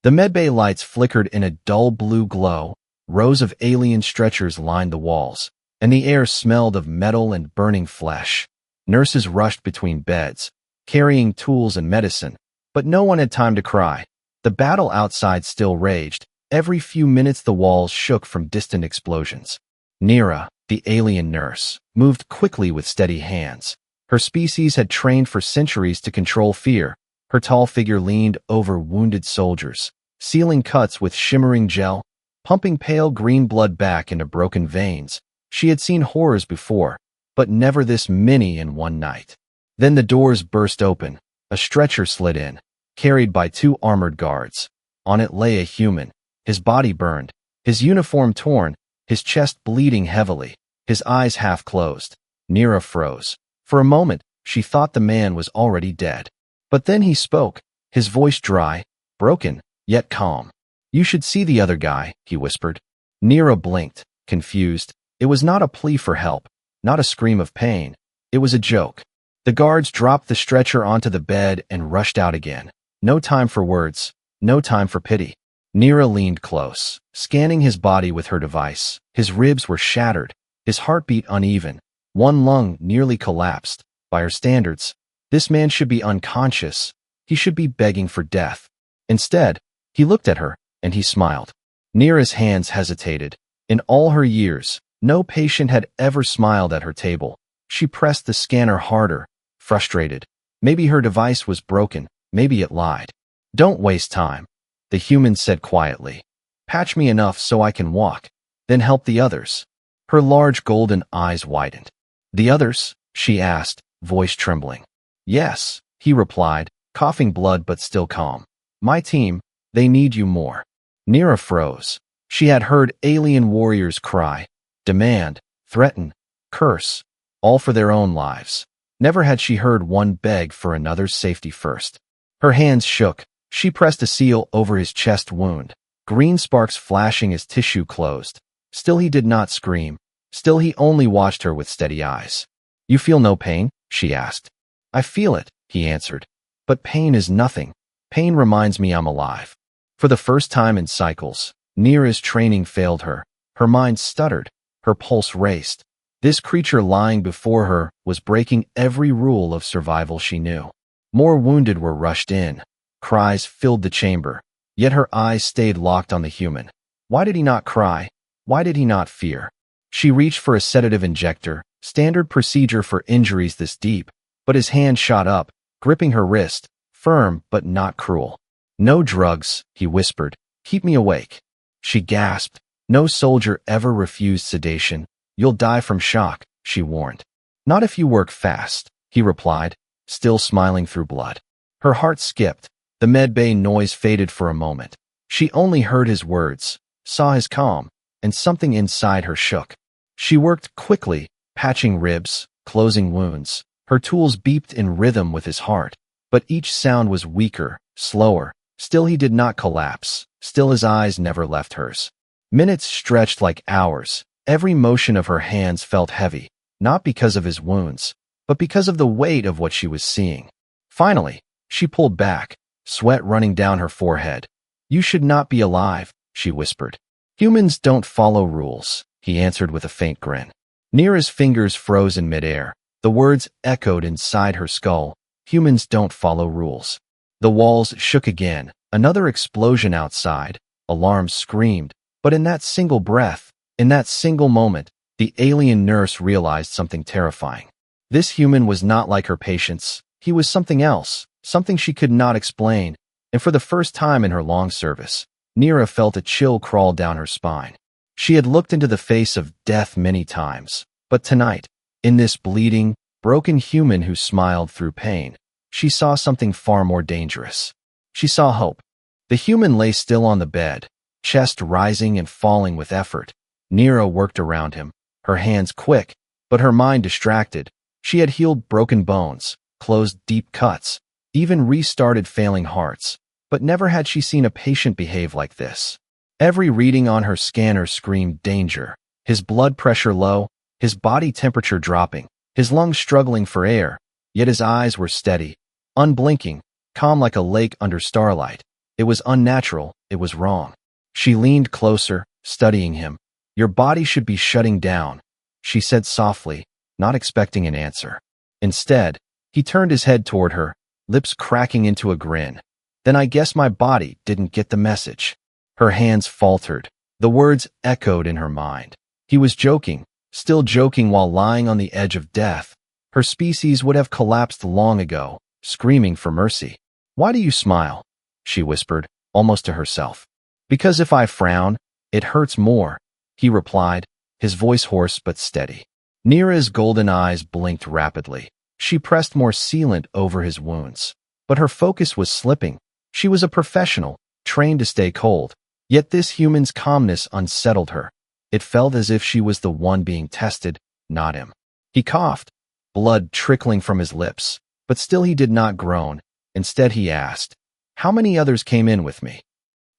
The medbay lights flickered in a dull blue glow, rows of alien stretchers lined the walls, and the air smelled of metal and burning flesh. Nurses rushed between beds, carrying tools and medicine, but no one had time to cry. The battle outside still raged. Every few minutes the walls shook from distant explosions. Nira, the alien nurse, moved quickly with steady hands. Her species had trained for centuries to control fear. Her tall figure leaned over wounded soldiers, sealing cuts with shimmering gel, pumping pale green blood back into broken veins. She had seen horrors before, but never this many in one night. Then the doors burst open. A stretcher slid in, carried by two armored guards. On it lay a human, his body burned, his uniform torn, his chest bleeding heavily, his eyes half closed. Nira froze. For a moment, she thought the man was already dead. But then he spoke, his voice dry, broken, yet calm. "You should see the other guy," he whispered. Nira blinked, confused. It was not a plea for help, not a scream of pain. It was a joke. The guards dropped the stretcher onto the bed and rushed out again. No time for words, no time for pity. Nira leaned close, scanning his body with her device. His ribs were shattered, his heartbeat uneven. One lung nearly collapsed. By her standards, this man should be unconscious. He should be begging for death. Instead, he looked at her, and he smiled. Nira's hands hesitated. In all her years, no patient had ever smiled at her table. She pressed the scanner harder, frustrated. Maybe her device was broken. Maybe it lied. "Don't waste time," the human said quietly. "Patch me enough so I can walk, then help the others." Her large golden eyes widened. "The others?" she asked, voice trembling. "Yes," he replied, coughing blood but still calm. "My team, they need you more." Nira froze. She had heard alien warriors cry, demand, threaten, curse, all for their own lives. Never had she heard one beg for another's safety first. Her hands shook. She pressed a seal over his chest wound, green sparks flashing as tissue closed. Still he did not scream. Still he only watched her with steady eyes. "You feel no pain?" she asked. "I feel it," he answered. "But pain is nothing. Pain reminds me I'm alive." For the first time in cycles, Nira's training failed her. Her mind stuttered. Her pulse raced. This creature lying before her was breaking every rule of survival she knew. More wounded were rushed in. Cries filled the chamber. Yet her eyes stayed locked on the human. Why did he not cry? Why did he not fear? She reached for a sedative injector, standard procedure for injuries this deep, but his hand shot up, gripping her wrist, firm but not cruel. "No drugs," he whispered. "Keep me awake." She gasped. "No soldier ever refused sedation. You'll die from shock," she warned. "Not if you work fast," he replied, still smiling through blood. Her heart skipped. The medbay noise faded for a moment. She only heard his words, saw his calm, and something inside her shook. She worked quickly, patching ribs, closing wounds. Her tools beeped in rhythm with his heart, but each sound was weaker, slower. Still he did not collapse. Still his eyes never left hers. Minutes stretched like hours. Every motion of her hands felt heavy, not because of his wounds, but because of the weight of what she was seeing. Finally, she pulled back, sweat running down her forehead. "You should not be alive," she whispered. "Humans don't follow rules," he answered with a faint grin. Nira's fingers froze in midair. The words echoed inside her skull. Humans don't follow rules. The walls shook again. Another explosion outside. Alarms screamed. But in that single breath, in that single moment, the alien nurse realized something terrifying. This human was not like her patients. He was something else, something she could not explain. And for the first time in her long service, Nira felt a chill crawl down her spine. She had looked into the face of death many times, but tonight, in this bleeding, broken human who smiled through pain, she saw something far more dangerous. She saw hope. The human lay still on the bed, chest rising and falling with effort. Nira worked around him, her hands quick, but her mind distracted. She had healed broken bones, closed deep cuts, even restarted failing hearts, but never had she seen a patient behave like this. Every reading on her scanner screamed danger. His blood pressure low, his body temperature dropping, his lungs struggling for air, yet his eyes were steady, unblinking, calm like a lake under starlight. It was unnatural, it was wrong. She leaned closer, studying him. Your body should be shutting down, she said softly, not expecting an answer. Instead, he turned his head toward her, lips cracking into a grin. Then I guess my body didn't get the message. Her hands faltered. The words echoed in her mind. He was joking, still joking while lying on the edge of death. Her species would have collapsed long ago, screaming for mercy. Why do you smile? She whispered, almost to herself. Because if I frown, it hurts more, he replied, his voice hoarse but steady. Nira's golden eyes blinked rapidly. She pressed more sealant over his wounds. But her focus was slipping. She was a professional, trained to stay cold. Yet this human's calmness unsettled her. It felt as if she was the one being tested, not him. He coughed, blood trickling from his lips. But still he did not groan. Instead he asked, "How many others came in with me?"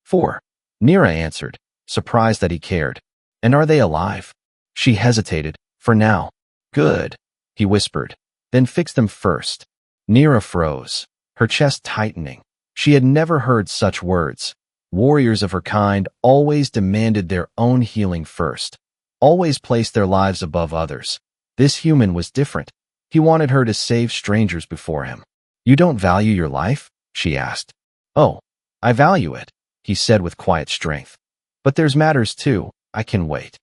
4. Nira answered, surprised that he cared. "And are they alive?" She hesitated. "For now." "Good," he whispered. "Then fix them first." Nira froze, her chest tightening. She had never heard such words. Warriors of her kind always demanded their own healing first, always placed their lives above others. This human was different. He wanted her to save strangers before him. "You don't value your life?" she asked. "Oh, I value it," he said with quiet strength. "But there's matters too. I can wait."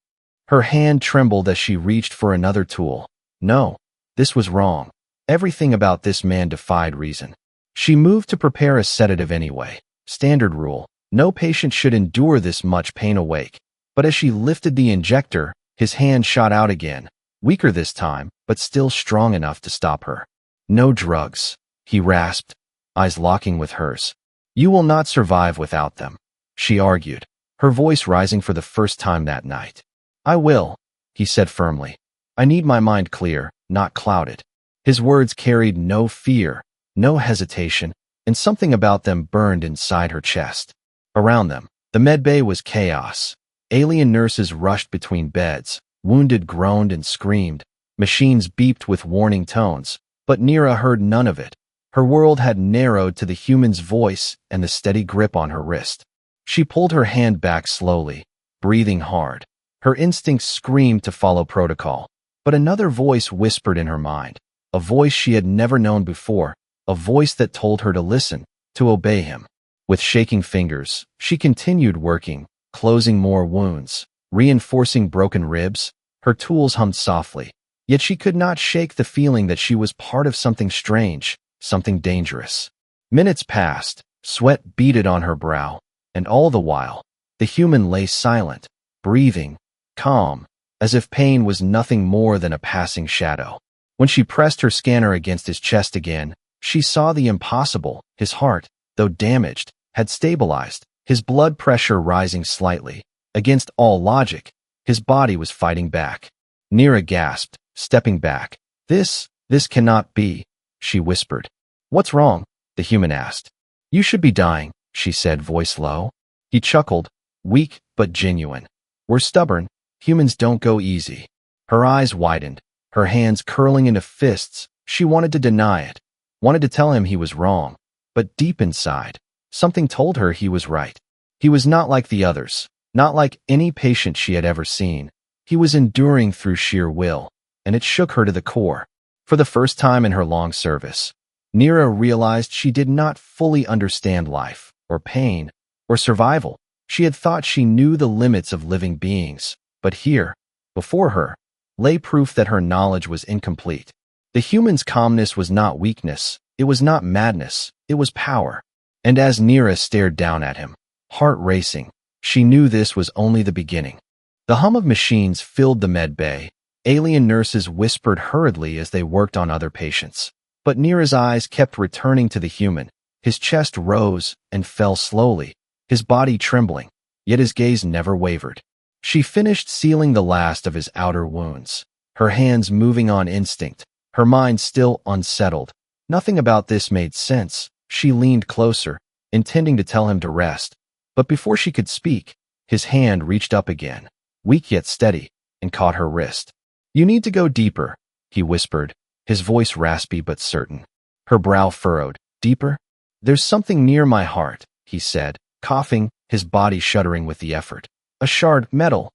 Her hand trembled as she reached for another tool. No, this was wrong. Everything about this man defied reason. She moved to prepare a sedative anyway. Standard rule. No patient should endure this much pain awake. But as she lifted the injector, his hand shot out again, weaker this time, but still strong enough to stop her. "No drugs," he rasped, eyes locking with hers. "You will not survive without them," she argued, her voice rising for the first time that night. "I will," he said firmly. "I need my mind clear, not clouded." His words carried no fear, no hesitation, and something about them burned inside her chest. Around them, the medbay was chaos. Alien nurses rushed between beds, wounded groaned and screamed. Machines beeped with warning tones, but Nira heard none of it. Her world had narrowed to the human's voice and the steady grip on her wrist. She pulled her hand back slowly, breathing hard. Her instincts screamed to follow protocol, but another voice whispered in her mind, a voice she had never known before, a voice that told her to listen, to obey him. With shaking fingers, she continued working, closing more wounds, reinforcing broken ribs. Her tools hummed softly, yet she could not shake the feeling that she was part of something strange, something dangerous. Minutes passed, sweat beaded on her brow, and all the while, the human lay silent, breathing, calm, as if pain was nothing more than a passing shadow. When she pressed her scanner against his chest again, she saw the impossible. His heart, though damaged, had stabilized, his blood pressure rising slightly. Against all logic, his body was fighting back. Nira gasped, stepping back. This cannot be," she whispered. "What's wrong?" the human asked. "You should be dying," she said, voice low. He chuckled, weak but genuine. "We're stubborn. Humans don't go easy." Her eyes widened, her hands curling into fists. She wanted to deny it, wanted to tell him he was wrong. But deep inside, something told her he was right. He was not like the others, not like any patient she had ever seen. He was enduring through sheer will, and it shook her to the core. For the first time in her long service, Nira realized she did not fully understand life, or pain, or survival. She had thought she knew the limits of living beings, but here, before her, lay proof that her knowledge was incomplete. The human's calmness was not weakness, it was not madness, it was power. And as Nira stared down at him, heart racing, she knew this was only the beginning. The hum of machines filled the med bay. Alien nurses whispered hurriedly as they worked on other patients. But Nira's eyes kept returning to the human. His chest rose and fell slowly, his body trembling, yet his gaze never wavered. She finished sealing the last of his outer wounds, her hands moving on instinct, her mind still unsettled. Nothing about this made sense. She leaned closer, intending to tell him to rest. But before she could speak, his hand reached up again, weak yet steady, and caught her wrist. "You need to go deeper," he whispered, his voice raspy but certain. Her brow furrowed. "Deeper? There's something near my heart, he said, coughing, his body shuddering with the effort. A shard, metal.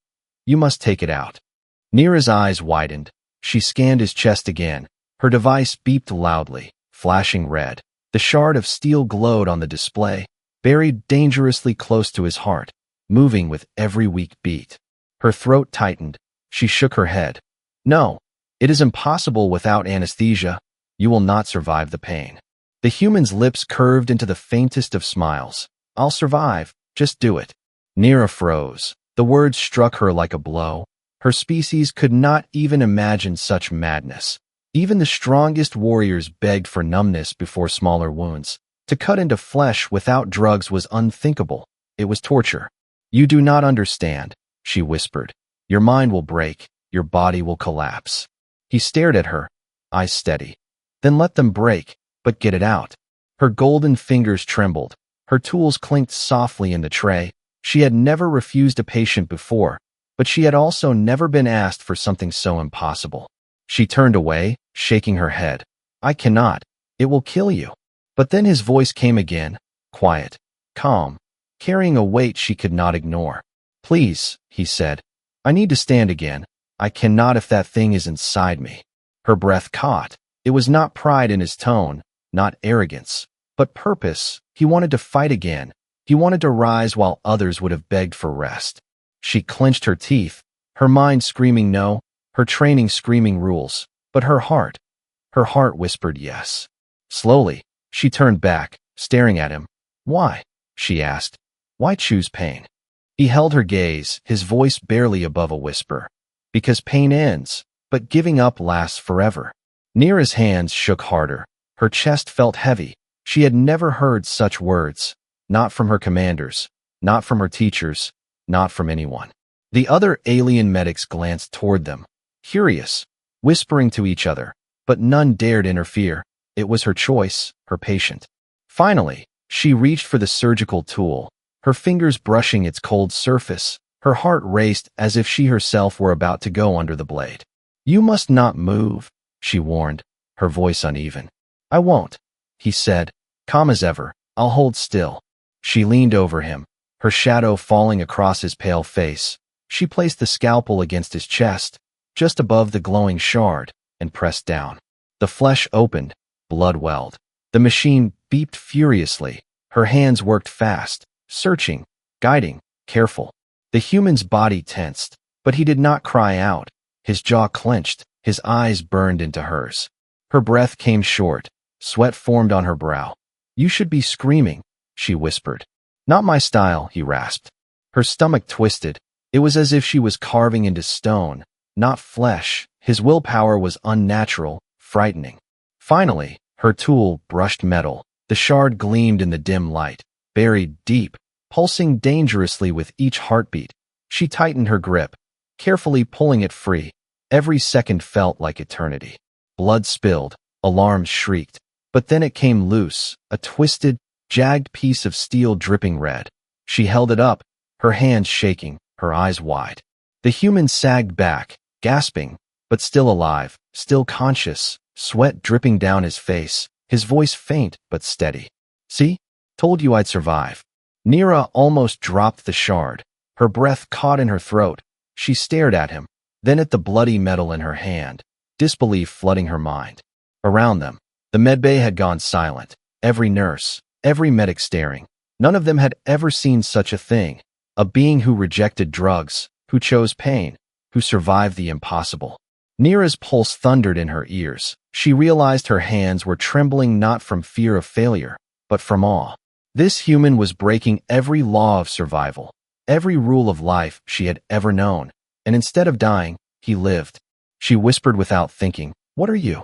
You must take it out. Nira's eyes widened. She scanned his chest again. Her device beeped loudly, flashing red. The shard of steel glowed on the display, buried dangerously close to his heart, moving with every weak beat. Her throat tightened. She shook her head. No, it is impossible without anesthesia. You will not survive the pain. The human's lips curved into the faintest of smiles. I'll survive. Just do it. Nira froze. The words struck her like a blow. Her species could not even imagine such madness. Even the strongest warriors begged for numbness before smaller wounds. To cut into flesh without drugs was unthinkable. It was torture. You do not understand, she whispered. Your mind will break. Your body will collapse. He stared at her, eyes steady. Then let them break, but get it out. Her golden fingers trembled. Her tools clinked softly in the tray. She had never refused a patient before, but she had also never been asked for something so impossible. She turned away, shaking her head. I cannot. It will kill you. But then his voice came again, quiet, calm, carrying a weight she could not ignore. Please, he said. I need to stand again. I cannot if that thing is inside me. Her breath caught. It was not pride in his tone, not arrogance, but purpose. He wanted to fight again. He wanted to rise while others would have begged for rest. She clenched her teeth, her mind screaming no, her training screaming rules, but her heart whispered yes. Slowly, she turned back, staring at him. Why? She asked. Why choose pain? He held her gaze, his voice barely above a whisper. Because pain ends, but giving up lasts forever. Nira's hands shook harder. Her chest felt heavy. She had never heard such words. Not from her commanders, not from her teachers, not from anyone. The other alien medics glanced toward them, curious, whispering to each other, but none dared interfere. It was her choice, her patient. Finally, she reached for the surgical tool, her fingers brushing its cold surface. Her heart raced as if she herself were about to go under the blade. You must not move, she warned, her voice uneven. I won't, he said, calm as ever. I'll hold still. She leaned over him, her shadow falling across his pale face. She placed the scalpel against his chest, just above the glowing shard, and pressed down. The flesh opened, blood welled. The machine beeped furiously. Her hands worked fast, searching, guiding, careful. The human's body tensed, but he did not cry out. His jaw clenched, his eyes burned into hers. Her breath came short, sweat formed on her brow. You should be screaming, she whispered. Not my style, he rasped. Her stomach twisted. It was as if she was carving into stone, not flesh. His willpower was unnatural, frightening. Finally, her tool brushed metal. The shard gleamed in the dim light, buried deep, pulsing dangerously with each heartbeat. She tightened her grip, carefully pulling it free. Every second felt like eternity. Blood spilled, alarms shrieked, but then it came loose, a twisted, jagged piece of steel dripping red. She held it up, her hands shaking, her eyes wide. The human sagged back, gasping, but still alive, still conscious, sweat dripping down his face, his voice faint but steady. See? Told you I'd survive. Nira almost dropped the shard. Her breath caught in her throat. She stared at him, then at the bloody metal in her hand, disbelief flooding her mind. Around them, the medbay had gone silent. Every nurse, every medic staring. None of them had ever seen such a thing. A being who rejected drugs, who chose pain, who survived the impossible. Nira's pulse thundered in her ears. She realized her hands were trembling not from fear of failure, but from awe. This human was breaking every law of survival, every rule of life she had ever known, and instead of dying, he lived. She whispered without thinking, "What are you?"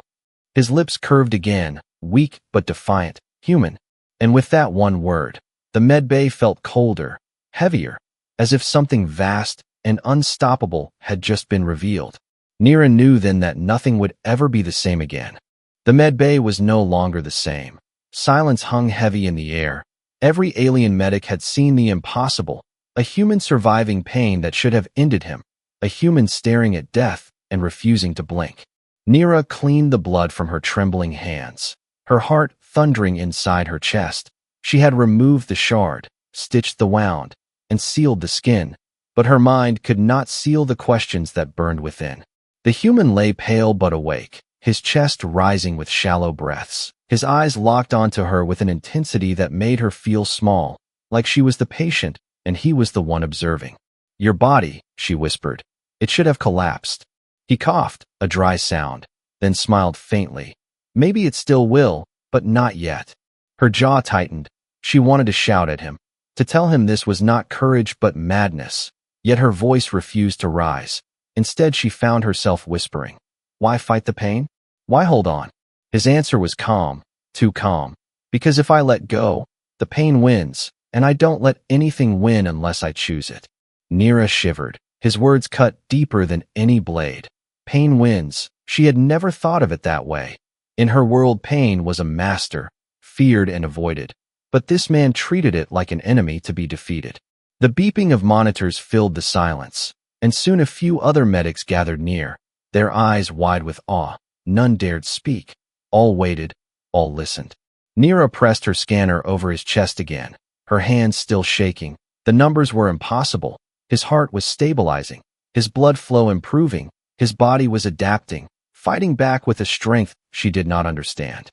His lips curved again, weak but defiant, human. And with that one word, the medbay felt colder, heavier, as if something vast and unstoppable had just been revealed. Nira knew then that nothing would ever be the same again. The medbay was no longer the same. Silence hung heavy in the air. Every alien medic had seen the impossible, a human surviving pain that should have ended him, a human staring at death and refusing to blink. Nira cleaned the blood from her trembling hands, her heart thundering inside her chest. She had removed the shard, stitched the wound, and sealed the skin, but her mind could not seal the questions that burned within. The human lay pale but awake, his chest rising with shallow breaths. His eyes locked onto her with an intensity that made her feel small, like she was the patient and he was the one observing. "Your body," she whispered. "It should have collapsed." He coughed, a dry sound, then smiled faintly. "Maybe it still will, but not yet." Her jaw tightened. She wanted to shout at him, to tell him this was not courage but madness, yet her voice refused to rise. Instead, she found herself whispering, "Why fight the pain? Why hold on?" His answer was calm, too calm. "Because if I let go, the pain wins, and I don't let anything win unless I choose it." Nira shivered. His words cut deeper than any blade. Pain wins. She had never thought of it that way. In her world, pain was a master, feared and avoided. But this man treated it like an enemy to be defeated. The beeping of monitors filled the silence, and soon a few other medics gathered near, their eyes wide with awe. None dared speak. All waited, all listened. Nira pressed her scanner over his chest again, her hands still shaking. The numbers were impossible. His heart was stabilizing, his blood flow improving, his body was adapting, fighting back with a strength she did not understand.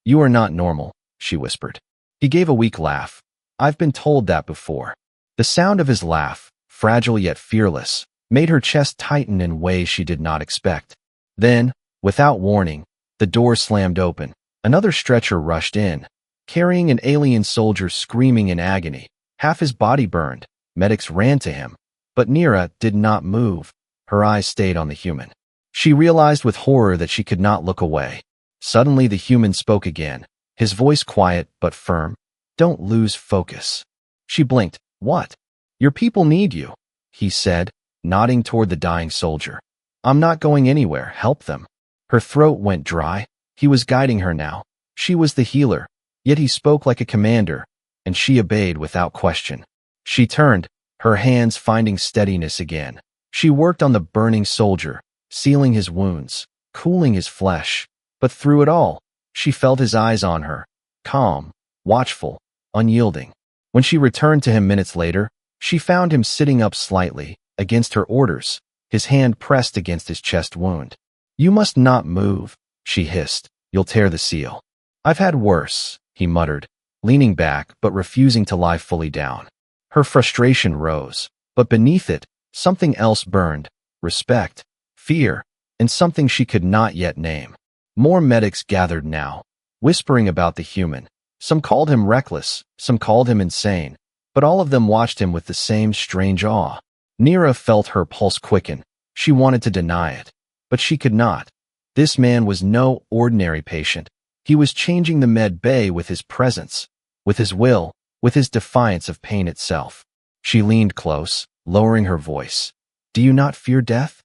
You are not normal," she whispered. He gave a weak laugh. "I've been told that before." The sound of his laugh, fragile yet fearless, made her chest tighten in ways she did not expect. Then, without warning, the door slammed open. Another stretcher rushed in, carrying an alien soldier screaming in agony. Half his body burned. Medics ran to him, but Nira did not move. Her eyes stayed on the human. She realized with horror that she could not look away. Suddenly the human spoke again, his voice quiet but firm. "Don't lose focus." She blinked. "What?" "Your people need you," he said, nodding toward the dying soldier. "I'm not going anywhere. Help them." Her throat went dry. He was guiding her now. She was the healer, yet he spoke like a commander, and she obeyed without question. She turned, her hands finding steadiness again. She worked on the burning soldier, sealing his wounds, cooling his flesh. But through it all, she felt his eyes on her, calm, watchful, unyielding. When she returned to him minutes later, she found him sitting up slightly, against her orders, his hand pressed against his chest wound. "You must not move," she hissed. "You'll tear the seal." "I've had worse," he muttered, leaning back but refusing to lie fully down. Her frustration rose, but beneath it, something else burned: respect, fear, and something she could not yet name. More medics gathered now, whispering about the human. Some called him reckless, some called him insane, but all of them watched him with the same strange awe. Nira felt her pulse quicken. She wanted to deny it, but she could not. This man was no ordinary patient. He was changing the med bay with his presence, with his will, with his defiance of pain itself. She leaned close, lowering her voice. "Do you not fear death?"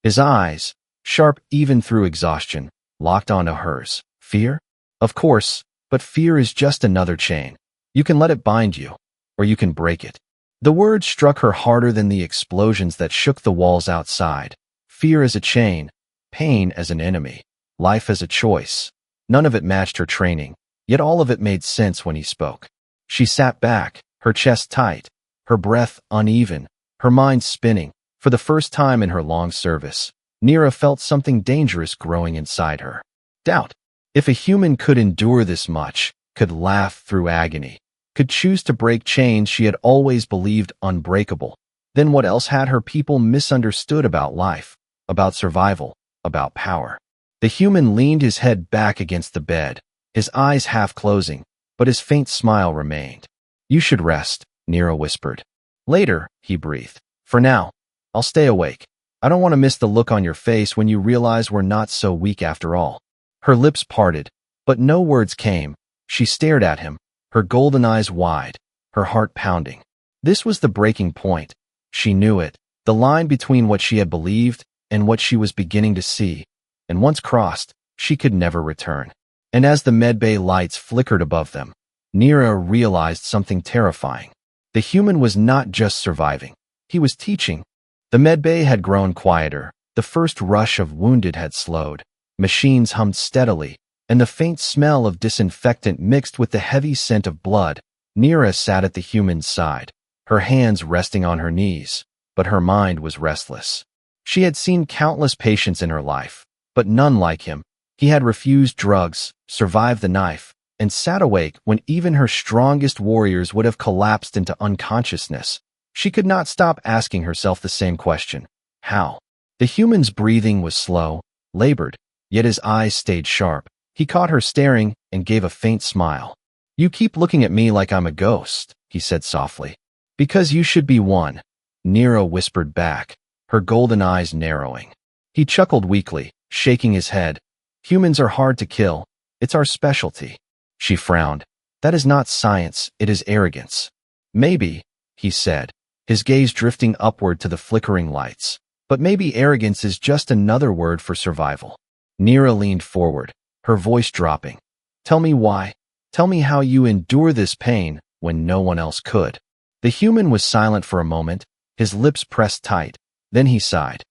His eyes, sharp even through exhaustion, locked onto hers. "Fear? Of course, but fear is just another chain. You can let it bind you, or you can break it." The word struck her harder than the explosions that shook the walls outside. Fear as a chain, pain as an enemy, life as a choice. None of it matched her training, yet all of it made sense when he spoke. She sat back, her chest tight, her breath uneven, her mind spinning. For the first time in her long service, Nira felt something dangerous growing inside her. Doubt. If a human could endure this much, could laugh through agony, could choose to break chains she had always believed unbreakable, then what else had her people misunderstood about life, about survival, about power? The human leaned his head back against the bed, his eyes half closing, but his faint smile remained. "You should rest," Nira whispered. "Later," he breathed. "For now, I'll stay awake. I don't want to miss the look on your face when you realize we're not so weak after all." Her lips parted, but no words came. She stared at him, her golden eyes wide, her heart pounding. This was the breaking point. She knew it, the line between what she had believed and what she was beginning to see, and once crossed, she could never return. And as the medbay lights flickered above them, Nira realized something terrifying. The human was not just surviving, he was teaching. The medbay had grown quieter, the first rush of wounded had slowed. Machines hummed steadily, and the faint smell of disinfectant mixed with the heavy scent of blood. Nira sat at the human's side, her hands resting on her knees, but her mind was restless. She had seen countless patients in her life, but none like him. He had refused drugs, survived the knife, and sat awake when even her strongest warriors would have collapsed into unconsciousness. She could not stop asking herself the same question. How? The human's breathing was slow, labored, yet his eyes stayed sharp. He caught her staring and gave a faint smile. "You keep looking at me like I'm a ghost," he said softly. "Because you should be one," Nira whispered back, her golden eyes narrowing. He chuckled weakly, shaking his head. "Humans are hard to kill. It's our specialty." She frowned. "That is not science, it is arrogance." "Maybe," he said, his gaze drifting upward to the flickering lights. "But maybe arrogance is just another word for survival." Nira leaned forward, her voice dropping. "Tell me why. Tell me how you endure this pain when no one else could." The human was silent for a moment, his lips pressed tight. Then he sighed.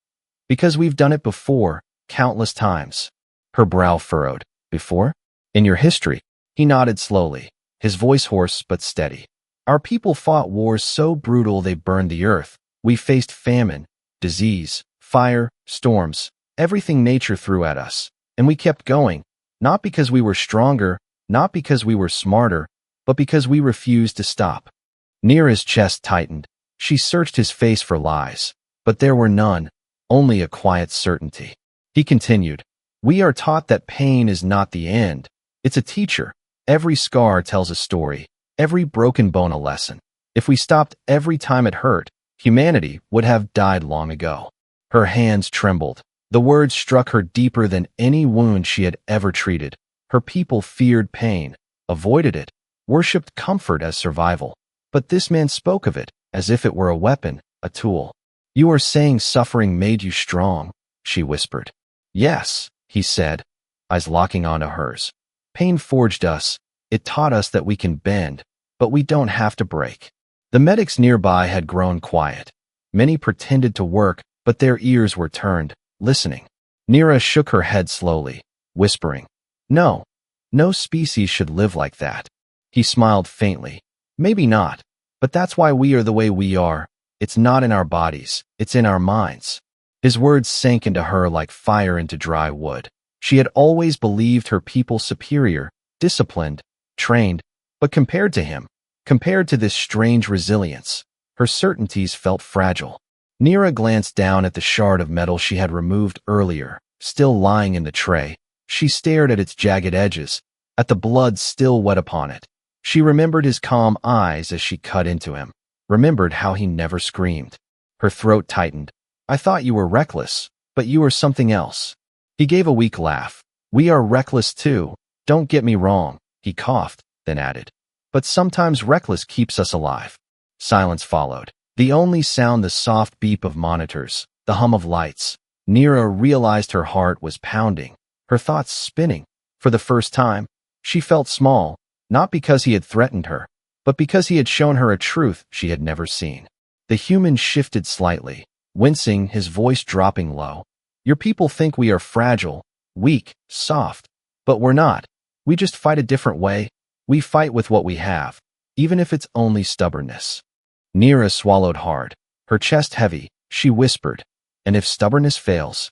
"Because we've done it before, countless times." Her brow furrowed. "Before? In your history?" He nodded slowly, his voice hoarse but steady. "Our people fought wars so brutal they burned the earth. We faced famine, disease, fire, storms, everything nature threw at us. And we kept going, not because we were stronger, not because we were smarter, but because we refused to stop." Nira's chest tightened. She searched his face for lies, but there were none, only a quiet certainty. He continued, "We are taught that pain is not the end. It's a teacher. Every scar tells a story, every broken bone a lesson. If we stopped every time it hurt, humanity would have died long ago." Her hands trembled. The words struck her deeper than any wound she had ever treated. Her people feared pain, avoided it, worshipped comfort as survival. But this man spoke of it as if it were a weapon, a tool. "You are saying suffering made you strong," she whispered. "Yes," he said, eyes locking onto hers. "Pain forged us. It taught us that we can bend, but we don't have to break." The medics nearby had grown quiet. Many pretended to work, but their ears were turned, listening. Nira shook her head slowly, whispering, "No, no species should live like that." He smiled faintly. "Maybe not, but that's why we are the way we are. It's not in our bodies, it's in our minds." His words sank into her like fire into dry wood. She had always believed her people superior, disciplined, trained, but compared to him, compared to this strange resilience, her certainties felt fragile. Nira glanced down at the shard of metal she had removed earlier, still lying in the tray. She stared at its jagged edges, at the blood still wet upon it. She remembered his calm eyes as she cut into him, remembered how he never screamed. Her throat tightened. "I thought you were reckless, but you are something else." He gave a weak laugh. "We are reckless too. Don't get me wrong," he coughed, then added. "But sometimes reckless keeps us alive." Silence followed. The only sound the soft beep of monitors, the hum of lights. Nira realized her heart was pounding, her thoughts spinning. For the first time, she felt small, not because he had threatened her, but because he had shown her a truth she had never seen. The human shifted slightly, wincing, his voice dropping low. "Your people think we are fragile, weak, soft, but we're not. We just fight a different way. We fight with what we have, even if it's only stubbornness." Nira swallowed hard, her chest heavy. She whispered, "And if stubbornness fails?"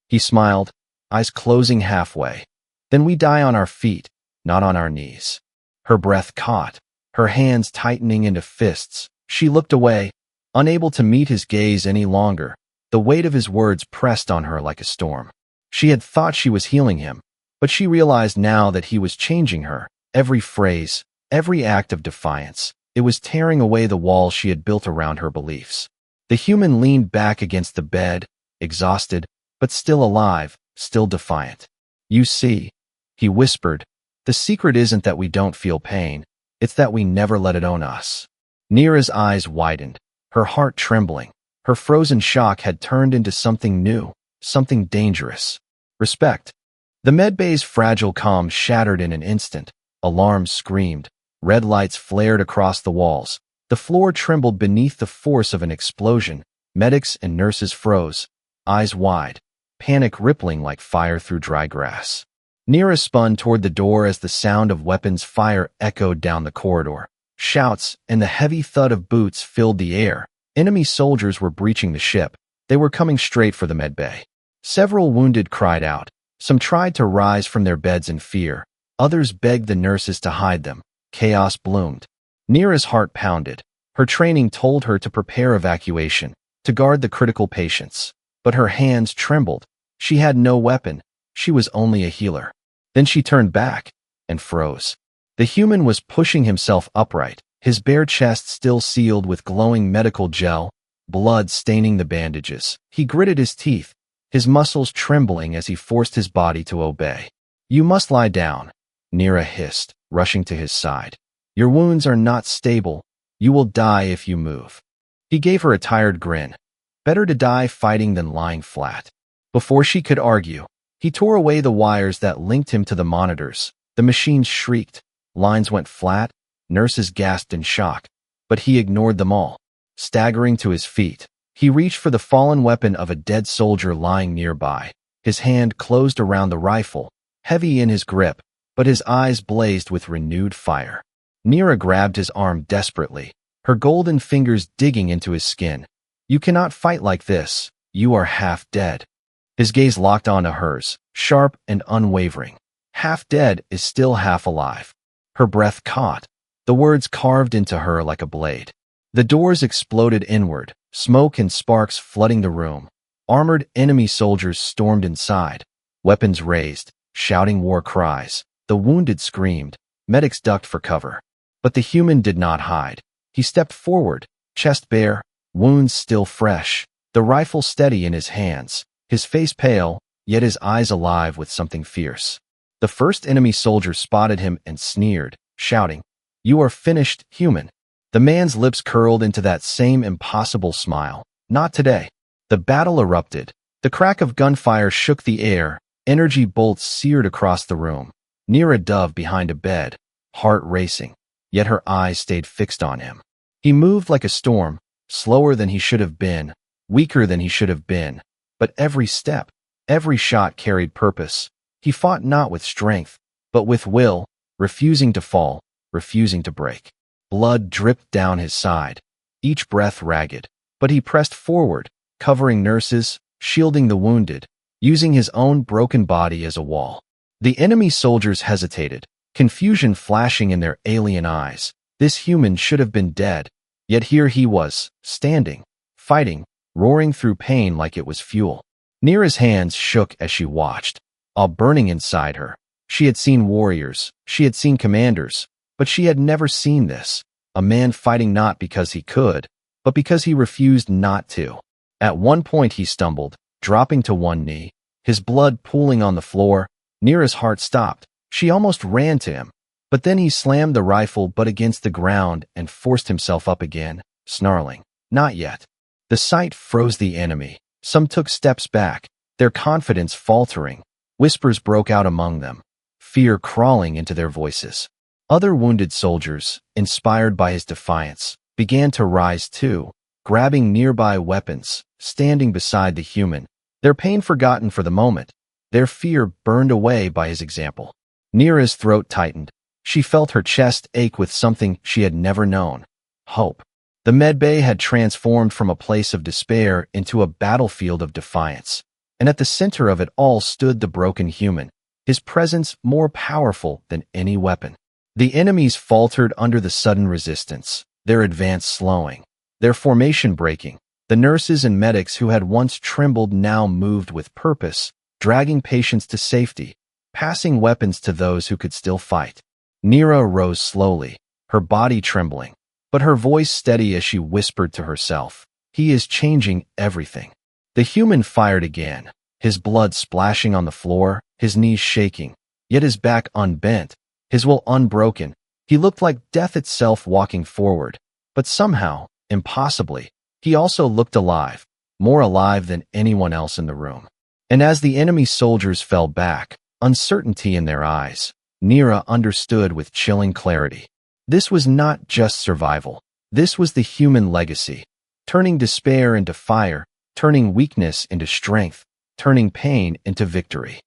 He smiled, eyes closing halfway. "Then we die on our feet, not on our knees." Her breath caught, her hands tightening into fists. She looked away, unable to meet his gaze any longer. The weight of his words pressed on her like a storm. She had thought she was healing him, but she realized now that he was changing her. Every phrase, every act of defiance, it was tearing away the walls she had built around her beliefs. The human leaned back against the bed, exhausted, but still alive, still defiant. "You see," he whispered, "the secret isn't that we don't feel pain, it's that we never let it own us." Nira's eyes widened, her heart trembling. Her frozen shock had turned into something new, something dangerous. Respect. The medbay's fragile calm shattered in an instant. Alarms screamed. Red lights flared across the walls. The floor trembled beneath the force of an explosion. Medics and nurses froze, eyes wide, panic rippling like fire through dry grass. Nira spun toward the door as the sound of weapons fire echoed down the corridor. Shouts and the heavy thud of boots filled the air. Enemy soldiers were breaching the ship. They were coming straight for the medbay. Several wounded cried out. Some tried to rise from their beds in fear. Others begged the nurses to hide them. Chaos bloomed. Nira's heart pounded. Her training told her to prepare evacuation, to guard the critical patients. But her hands trembled. She had no weapon. She was only a healer. Then she turned back and froze. The human was pushing himself upright, his bare chest still sealed with glowing medical gel, blood staining the bandages. He gritted his teeth, his muscles trembling as he forced his body to obey. "You must lie down," Nira hissed, rushing to his side. "Your wounds are not stable. You will die if you move." He gave her a tired grin. Better to die fighting than lying flat. Before she could argue, he tore away the wires that linked him to the monitors. The machines shrieked. Lines went flat. Nurses gasped in shock. But he ignored them all. Staggering to his feet, he reached for the fallen weapon of a dead soldier lying nearby. His hand closed around the rifle, heavy in his grip, but his eyes blazed with renewed fire. Nira grabbed his arm desperately, her golden fingers digging into his skin. "You cannot fight like this. You are half dead." His gaze locked onto hers, sharp and unwavering. Half dead is still half alive. Her breath caught, the words carved into her like a blade. The doors exploded inward, smoke and sparks flooding the room. Armored enemy soldiers stormed inside, weapons raised, shouting war cries. The wounded screamed, medics ducked for cover. But the human did not hide. He stepped forward, chest bare, wounds still fresh, the rifle steady in his hands, his face pale, yet his eyes alive with something fierce. The first enemy soldier spotted him and sneered, shouting, "You are finished, human." The man's lips curled into that same impossible smile. Not today. The battle erupted. The crack of gunfire shook the air. Energy bolts seared across the room. Nira dove behind a bed, heart racing, yet her eyes stayed fixed on him. He moved like a storm, slower than he should have been, weaker than he should have been. But every step, every shot carried purpose. He fought not with strength, but with will, refusing to fall, refusing to break. Blood dripped down his side, each breath ragged, but he pressed forward, covering nurses, shielding the wounded, using his own broken body as a wall. The enemy soldiers hesitated, confusion flashing in their alien eyes. This human should have been dead, yet here he was, standing, fighting, roaring through pain like it was fuel. Nira's hands shook as she watched, all burning inside her. She had seen warriors, she had seen commanders, but she had never seen this, a man fighting not because he could, but because he refused not to. At one point he stumbled, dropping to one knee, his blood pooling on the floor. Nira's heart stopped. She almost ran to him, but then he slammed the rifle butt against the ground and forced himself up again, snarling, "Not yet." The sight froze the enemy. Some took steps back, their confidence faltering. Whispers broke out among them, fear crawling into their voices. Other wounded soldiers, inspired by his defiance, began to rise too, grabbing nearby weapons, standing beside the human, their pain forgotten for the moment, their fear burned away by his example. Nira's throat tightened. She felt her chest ache with something she had never known: hope. The medbay had transformed from a place of despair into a battlefield of defiance, and at the center of it all stood the broken human, his presence more powerful than any weapon. The enemies faltered under the sudden resistance, their advance slowing, their formation breaking. The nurses and medics who had once trembled now moved with purpose, dragging patients to safety, passing weapons to those who could still fight. Nira rose slowly, her body trembling, but her voice steady as she whispered to herself, "He is changing everything." The human fired again, his blood splashing on the floor, his knees shaking, yet his back unbent, his will unbroken. He looked like death itself walking forward, but somehow, impossibly, he also looked alive, more alive than anyone else in the room. And as the enemy soldiers fell back, uncertainty in their eyes, Nira understood with chilling clarity. This was not just survival. This was the human legacy, turning despair into fire, turning weakness into strength, turning pain into victory.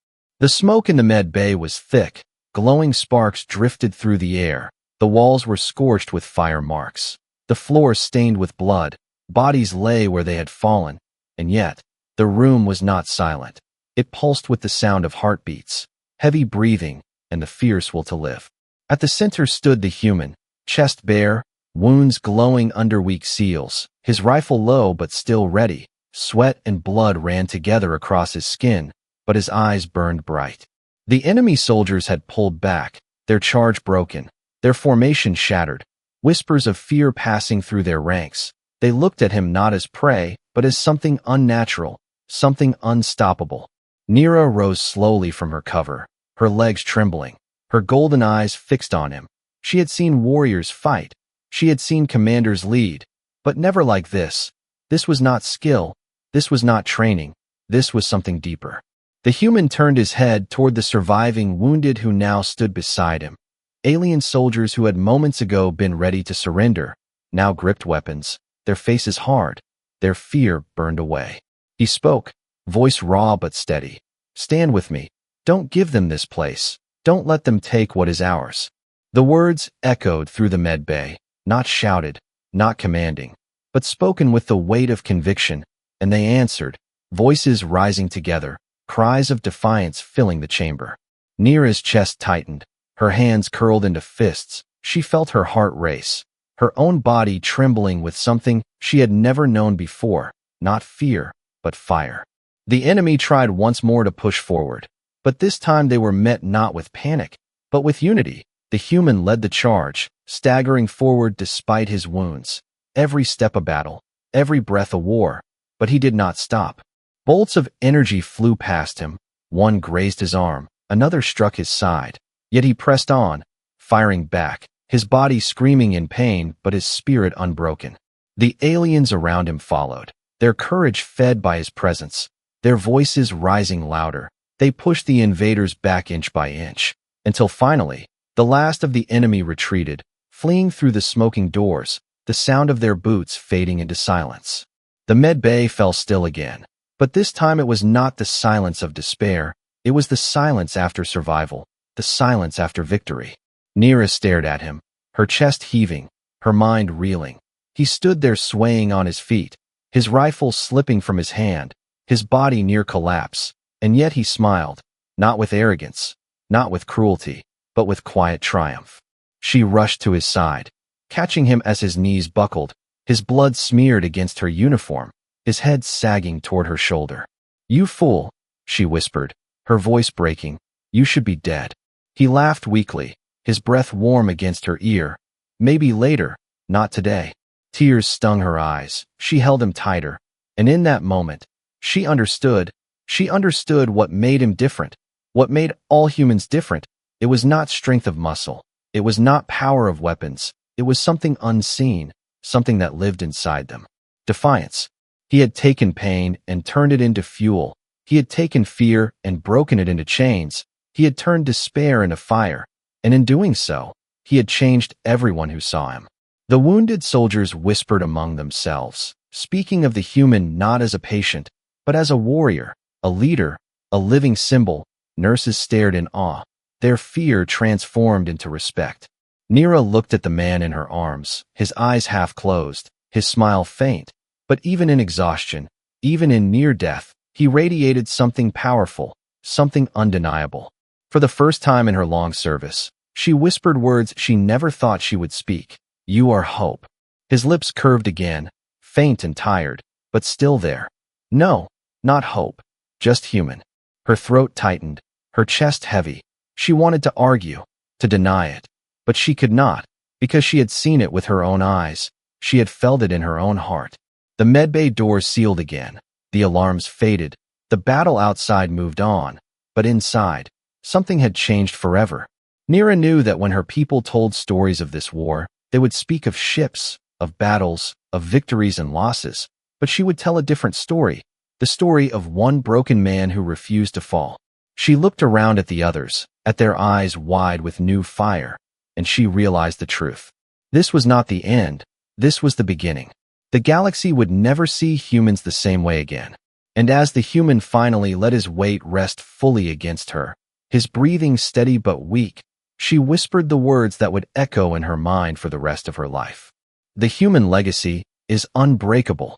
The smoke in the med bay was thick. Glowing sparks drifted through the air. The walls were scorched with fire marks. The floor stained with blood. Bodies lay where they had fallen. And yet, the room was not silent. It pulsed with the sound of heartbeats, heavy breathing, and the fierce will to live. At the center stood the human, chest bare, wounds glowing under weak seals, his rifle low but still ready. Sweat and blood ran together across his skin, but his eyes burned bright. The enemy soldiers had pulled back, their charge broken, their formation shattered, whispers of fear passing through their ranks. They looked at him not as prey, but as something unnatural, something unstoppable. Nira rose slowly from her cover, her legs trembling, her golden eyes fixed on him. She had seen warriors fight. She had seen commanders lead, but never like this. This was not skill. This was not training. This was something deeper. The human turned his head toward the surviving wounded who now stood beside him. Alien soldiers who had moments ago been ready to surrender, now gripped weapons, their faces hard, their fear burned away. He spoke, voice raw but steady. "Stand with me. Don't give them this place. Don't let them take what is ours." The words echoed through the med bay, not shouted, not commanding, but spoken with the weight of conviction, and they answered, voices rising together, cries of defiance filling the chamber. Nira's chest tightened, her hands curled into fists. She felt her heart race, her own body trembling with something she had never known before, not fear, but fire. The enemy tried once more to push forward, but this time they were met not with panic, but with unity. The human led the charge, staggering forward despite his wounds. Every step a battle, every breath a war, but he did not stop. Bolts of energy flew past him. One grazed his arm, another struck his side. Yet he pressed on, firing back, his body screaming in pain but his spirit unbroken. The aliens around him followed, their courage fed by his presence, their voices rising louder. They pushed the invaders back inch by inch, until finally, the last of the enemy retreated, fleeing through the smoking doors, the sound of their boots fading into silence. The med bay fell still again, but this time it was not the silence of despair, it was the silence after survival, the silence after victory. Nira stared at him, her chest heaving, her mind reeling. He stood there swaying on his feet, his rifle slipping from his hand, his body near collapse, and yet he smiled, not with arrogance, not with cruelty, but with quiet triumph. She rushed to his side, catching him as his knees buckled, his blood smeared against her uniform, his head sagging toward her shoulder. "You fool," she whispered, her voice breaking. "You should be dead." He laughed weakly, his breath warm against her ear. "Maybe later, not today." Tears stung her eyes. She held him tighter, and in that moment, she understood what made him different, what made all humans different. It was not strength of muscle. It was not power of weapons. It was something unseen, something that lived inside them. Defiance. He had taken pain and turned it into fuel. He had taken fear and broken it into chains. He had turned despair into fire, and in doing so, he had changed everyone who saw him. The wounded soldiers whispered among themselves, speaking of the human not as a patient, but as a warrior, a leader, a living symbol. Nurses stared in awe, their fear transformed into respect. Nira looked at the man in her arms, his eyes half closed, his smile faint, but even in exhaustion, even in near death, he radiated something powerful, something undeniable. For the first time in her long service, she whispered words she never thought she would speak. "You are hope." His lips curved again, faint and tired, but still there. No, not hope, just human. Her throat tightened, her chest heavy. She wanted to argue, to deny it, but she could not, because she had seen it with her own eyes. She had felt it in her own heart. The medbay doors sealed again. The alarms faded. The battle outside moved on, but inside, something had changed forever. Nira knew that when her people told stories of this war, they would speak of ships, of battles, of victories and losses, but she would tell a different story, the story of one broken man who refused to fall. She looked around at the others, at their eyes wide with new fire, and she realized the truth. This was not the end, this was the beginning. The galaxy would never see humans the same way again. And as the human finally let his weight rest fully against her, his breathing steady but weak, she whispered the words that would echo in her mind for the rest of her life. The human legacy is unbreakable.